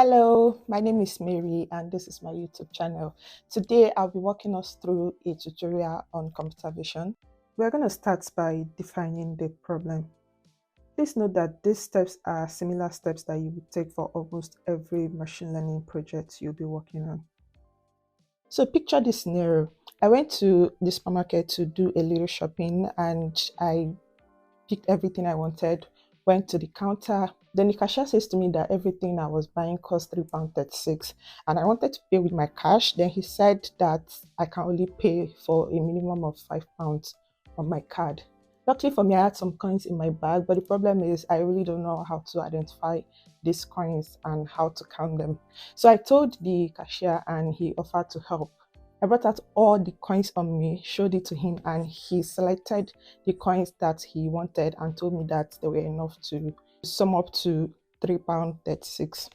Hello, my name is Mary and this is my YouTube channel. Today I'll be walking us through a tutorial on computer vision. We're going to start by defining the problem. Please note that these steps are similar steps that you would take for almost every machine learning project you'll be working on. So picture this scenario. I went to the supermarket to do a little shopping and I picked everything I wanted, went to the counter. Then the cashier says to me that everything I was buying cost £3.36 and I wanted to pay with my cash. Then he said that I can only pay for a minimum of £5 on my card. Luckily for me, I had some coins in my bag, but the problem is I really don't know how to identify these coins and how to count them. So I told the cashier and he offered to help. I brought out all the coins on me, showed it to him, and he selected the coins that he wanted and told me that they were enough to sum up to £3.36.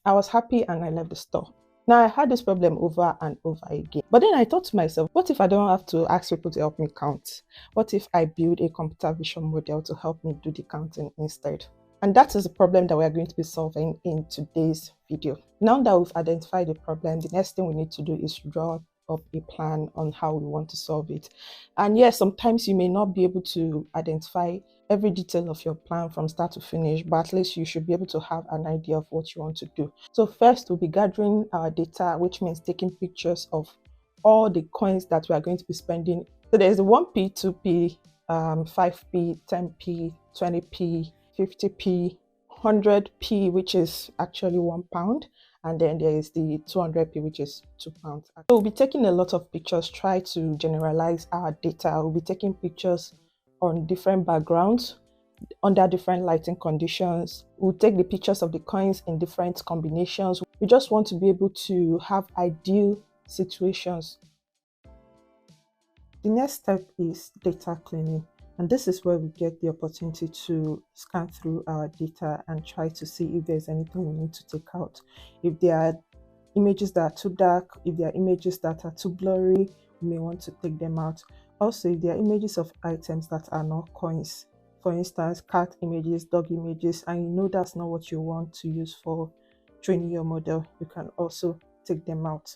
I was happy and I left the store. Now I had this problem over and over again. But then I thought to myself, what if I don't have to ask people to help me count? What if I build a computer vision model to help me do the counting instead? And that is the problem that we are going to be solving in today's video. Now that we've identified the problem, the next thing we need to do is draw up a plan on how we want to solve it. And yes, sometimes you may not be able to identify every detail of your plan from start to finish, but at least you should be able to have an idea of what you want to do. So first, we'll be gathering our data, which means taking pictures of all the coins that we are going to be spending. So there's the 1p, 2p, 5p, 10p, 20p, 50p, 100p, which is actually £1, and then there is the 200p, which is £2. So we'll be taking a lot of pictures, try to generalize our data. We'll be taking pictures on different backgrounds, under different lighting conditions. We'll take the pictures of the coins in different combinations. We just want to be able to have ideal situations. The next step is data cleaning. And this is where we get the opportunity to scan through our data and try to see if there's anything we need to take out. If there are images that are too dark, if there are images that are too blurry, we may want to take them out. Also, if there are images of items that are not coins, for instance, cat images, dog images, and you know that's not what you want to use for training your model, you can also take them out.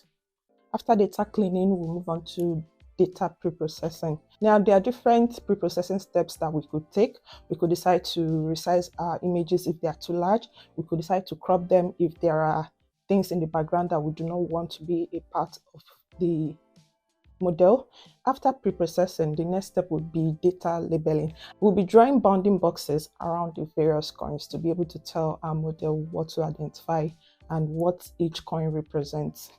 After data cleaning, we'll move on to data preprocessing. Now, there are different preprocessing steps that we could take. We could decide to resize our images if they are too large. We could decide to crop them if there are things in the background that we do not want to be a part of the model. After preprocessing, the next step would be data labeling. We'll be drawing bounding boxes around the various coins to be able to tell our model what to identify and what each coin represents.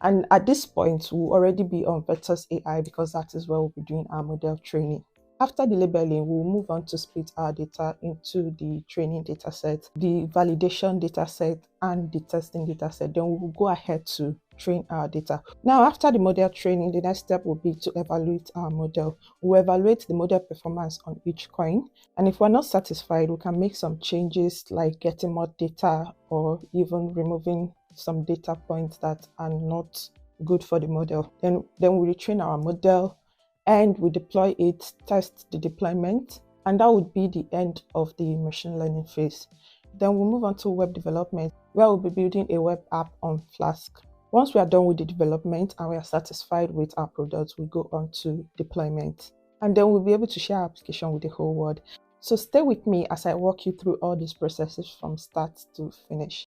And at this point, we'll already be on Vectors AI because that is where we'll be doing our model training. After the labeling, we'll move on to split our data into the training dataset, the validation dataset, and the testing dataset. Then we'll go ahead to train our data. Now, after the model training, the next step will be to evaluate our model. We'll evaluate the model performance on each coin. And if we're not satisfied, we can make some changes like getting more data or even removing some data points that are not good for the model. Then we retrain our model and we deploy it, test the deployment, and that would be the end of the machine learning phase. Then we'll move on to web development, where we'll be building a web app on Flask. Once we are done with the development and we are satisfied with our product, we go on to deployment. And then we'll be able to share our application with the whole world. So stay with me as I walk you through all these processes from start to finish.